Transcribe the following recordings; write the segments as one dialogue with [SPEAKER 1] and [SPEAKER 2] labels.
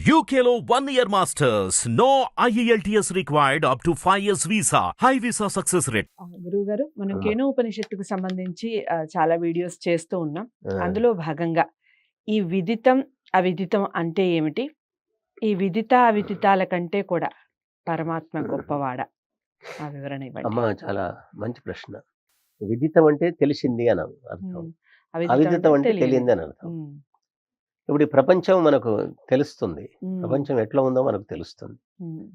[SPEAKER 1] UKLO 1 year masters. No IELTS required up to 5 years visa. High visa success rate.
[SPEAKER 2] గురువు గారు మనం
[SPEAKER 3] అమ్మా.
[SPEAKER 2] కేనోపనిషత్తుకు సంబంధించి చాలా వీడియోస్ చేస్తూ ఉన్నాం.
[SPEAKER 3] ఆ,
[SPEAKER 2] అందులో భాగంగా ఈ విదితం అవిదితం అంటే ఏమిటి? ఈ విదిత అవిదితాల కంటే కూడా పరమాత్మ గొప్పవాడ? ఆ వివరణ ఇవ్వండి.
[SPEAKER 3] అమ్మా చాలా మంచి ప్రశ్న. విదితం అంటే తెలిసింది అని అర్థం.
[SPEAKER 2] ఉమ్.
[SPEAKER 3] అవిదితం అంటే తెలియంది అని అర్థం.
[SPEAKER 2] ఉమ్.
[SPEAKER 3] ఇప్పుడు ఈ ప్రపంచం మనకు తెలుస్తుంది.
[SPEAKER 2] ఉమ్.
[SPEAKER 3] ప్రపంచం ఎట్లా ఉందో మనకు తెలుస్తుంది.
[SPEAKER 2] ఉమ్.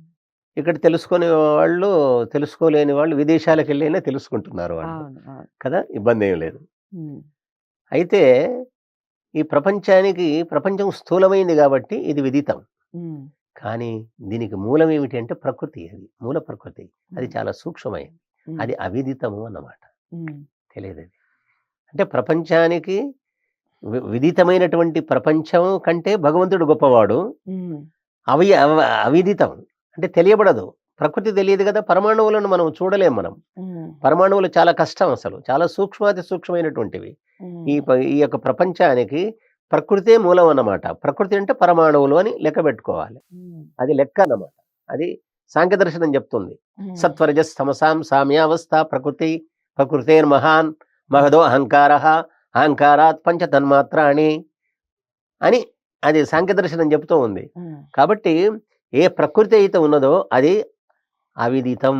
[SPEAKER 3] ఇక్కడ తెలుసుకునే వాళ్ళు, తెలుసుకోలేని వాళ్ళు విదేశాలకు వెళ్ళైనా తెలుసుకుంటున్నారు వాళ్ళు
[SPEAKER 2] అవును, అవును.
[SPEAKER 3] కదా, ఇబ్బంది ఏం లేదు.
[SPEAKER 2] ఉమ్.
[SPEAKER 3] అయితే ఈ ప్రపంచం స్థూలమైంది కాబట్టి ఇది విదితం.
[SPEAKER 2] ఉమ్.
[SPEAKER 3] కానీ దీనికి మూలం ఏమిటి అంటే ప్రకృతి. అది మూల ప్రకృతి. అది
[SPEAKER 2] ఉమ్.
[SPEAKER 3] చాలా సూక్ష్మమైనది.
[SPEAKER 2] ఉమ్.
[SPEAKER 3] అది అవిదితము అన్నమాట.
[SPEAKER 2] ఉమ్.
[SPEAKER 3] తెలియదు అది. అంటే ప్రపంచానికి విదితమైనటువంటి ప్రపంచం కంటే భగవంతుడు గొప్పవాడు.
[SPEAKER 2] ఉమ్.
[SPEAKER 3] అవిదితం అంటే తెలియబడదు. ప్రకృతి తెలియదు కదా. పరమాణువులను మనం చూడలేం. మనం
[SPEAKER 2] ఉమ్.
[SPEAKER 3] పరమాణువులు చాలా కష్టం, అసలు చాలా సూక్ష్మాతి సూక్ష్మమైనటువంటివి.
[SPEAKER 2] ఉమ్.
[SPEAKER 3] ఈ యొక్క ప్రపంచానికి ప్రకృతే మూలం అన్నమాట. ప్రకృతి అంటే పరమాణువులు అని లెక్క పెట్టుకోవాలి.
[SPEAKER 2] ఉమ్.
[SPEAKER 3] అది లెక్క అన్నమాట. అది సాంఖ్య దర్శనం చెప్తుంది.
[SPEAKER 2] ఉమ్.
[SPEAKER 3] సత్వరజస్ తమసాం సామ్యావస్థ ప్రకృతేర్మహాన్ మహదో అహంకారాత్ పంచతన్మాత్రాణి అని అది సాంఖ్య దర్శనం చెప్తూ ఉంది.
[SPEAKER 2] ఉమ్.
[SPEAKER 3] కాబట్టి ఏ ప్రకృతి అయితే ఉన్నదో అది అవిదితం,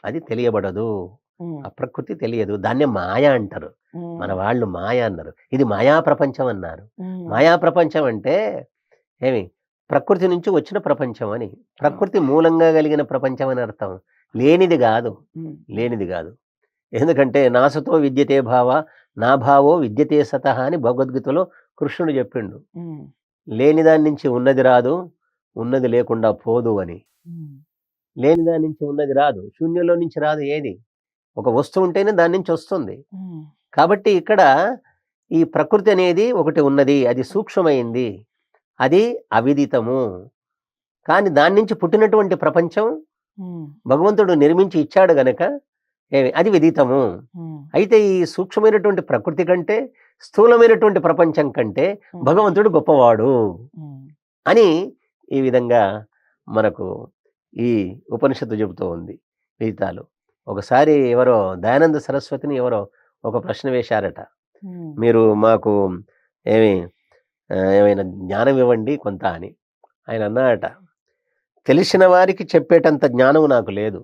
[SPEAKER 3] అది తెలియబడదు.
[SPEAKER 2] ఉమ్.
[SPEAKER 3] ఆ ప్రకృతి తెలియదు. దాన్నే మాయ అంటారు.
[SPEAKER 2] ఉమ్.
[SPEAKER 3] మన వాళ్ళు మాయ అన్నారు. ఇది మాయా ప్రపంచం అన్నారు.
[SPEAKER 2] ఉమ్.
[SPEAKER 3] మాయా ప్రపంచం అంటే ఏమి? ప్రకృతి నుంచి వచ్చిన ప్రపంచం అని. ప్రకృతి మూలంగా కలిగిన ప్రపంచం అని అర్థం. లేనిది కాదు,
[SPEAKER 2] ఉమ్.
[SPEAKER 3] లేనిది కాదు. ఎందుకంటే నాసతో విద్యతే భావ నా భావో విద్యతే సతః అని భగవద్గీతలో కృష్ణుడు చెప్పిండు.
[SPEAKER 2] ఉమ్.
[SPEAKER 3] లేని దాని నుంచి ఉన్నది రాదు, ఉన్నది లేకుండా పోదు అని.
[SPEAKER 2] ఉమ్.
[SPEAKER 3] లేని దాని నుంచి ఉన్నది రాదు, శూన్యంలో నుంచి రాదు ఏది. ఒక వస్తువు ఉంటేనే దాని నుంచి వస్తుంది.
[SPEAKER 2] ఉమ్.
[SPEAKER 3] కాబట్టి ఇక్కడ ఈ ప్రకృతి అనేది ఒకటి ఉన్నది, అది సూక్ష్మమైంది, అది అవిదితము. కానీ దాని నుంచి పుట్టినటువంటి ప్రపంచం
[SPEAKER 2] ఉమ్.
[SPEAKER 3] భగవంతుడు నిర్మించి ఇచ్చాడు గనక అది విదితము.
[SPEAKER 2] ఉమ్.
[SPEAKER 3] అయితే ఈ సూక్ష్మమైనటువంటి ప్రకృతి కంటే, స్థూలమైనటువంటి ప్రపంచం కంటే భగవంతుడు గొప్పవాడు
[SPEAKER 2] ఉమ్.
[SPEAKER 3] అని ఈ విధంగా మనకు ఈ ఉపనిషత్తు చెబుతూ ఉంది. విదితాలు. ఒకసారి ఎవరో దయానంద సరస్వతిని ఎవరో ఒక ప్రశ్న వేశారట.
[SPEAKER 2] ఉమ్.
[SPEAKER 3] మీరు మాకు ఏమైనా జ్ఞానం ఇవ్వండి కొంత అని. ఆయన అన్నాడట, తెలిసిన వారికి చెప్పేటంత జ్ఞానం నాకు లేదు.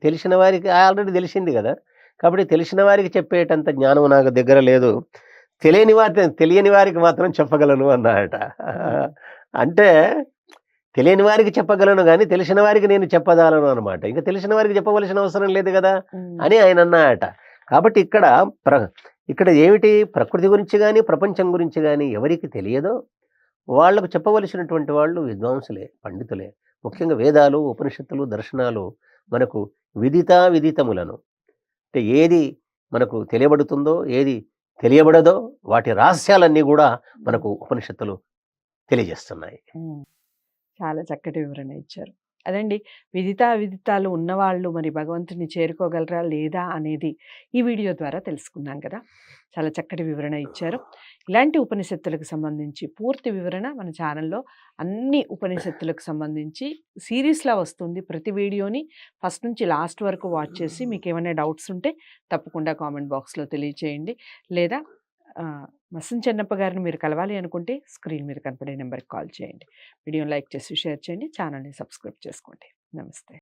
[SPEAKER 3] తెలిసిన వారికి ఆల్రెడీ తెలిసింది కదా, కాబట్టి తెలిసిన వారికి చెప్పేటంత జ్ఞానం నాకు దగ్గర లేదు. తెలియని వారికి మాత్రం చెప్పగలను అన్నాడట. అంటే తెలియని వారికి చెప్పగలను కానీ తెలిసిన వారికి నేను చెప్పదాలను అనమాట. ఇంకా తెలిసిన వారికి చెప్పవలసిన అవసరం లేదు కదా
[SPEAKER 2] ఉమ్.
[SPEAKER 3] అని ఆయన అన్నాడట. కాబట్టి ఇక్కడ ఏమిటి? ప్రకృతి గురించి కానీ ప్రపంచం గురించి కానీ ఎవరికి తెలియదో వాళ్లకు చెప్పవలసినటువంటి వాళ్ళు విద్వాంసులే, పండితులే. ముఖ్యంగా వేదాలు, ఉపనిషత్తులు, దర్శనాలు మనకు విదితములను, అంటే ఏది మనకు తెలియబడుతుందో, ఏది తెలియబడదో వాటి రహస్యాలన్నీ కూడా మనకు ఉపనిషత్తులు తెలియజేస్తున్నాయి.
[SPEAKER 2] ఉమ్. చాలా చక్కటి వివరణ ఇచ్చారు. అదండి, విదిత అవిదితాలు ఉన్నవాళ్ళు మరి భగవంతుని చేరుకోగలరా లేదా అనేది ఈ వీడియో ద్వారా తెలుసుకున్నాం కదా. చాలా చక్కటి వివరణ ఇచ్చారు. ఇలాంటి ఉపనిషత్తులకు సంబంధించి పూర్తి వివరణ మన ఛానల్లో అన్ని ఉపనిషత్తులకు సంబంధించి సిరీస్లా వస్తుంది. ప్రతి వీడియోని ఫస్ట్ నుంచి లాస్ట్ వరకు వాచ్ చేసి మీకు ఏమైనా డౌట్స్ ఉంటే తప్పకుండా కామెంట్ బాక్స్లో తెలియచేయండి. లేదా మసన్ చెన్నప్ప గారిని మీరు కలవాలి అనుకుంటే స్క్రీన్ మీద కనపడే నెంబర్కి కాల్ చేయండి. వీడియోని లైక్ చేసి షేర్ చేయండి. ఛానల్ని సబ్స్క్రైబ్ చేసుకోండి. నమస్తే.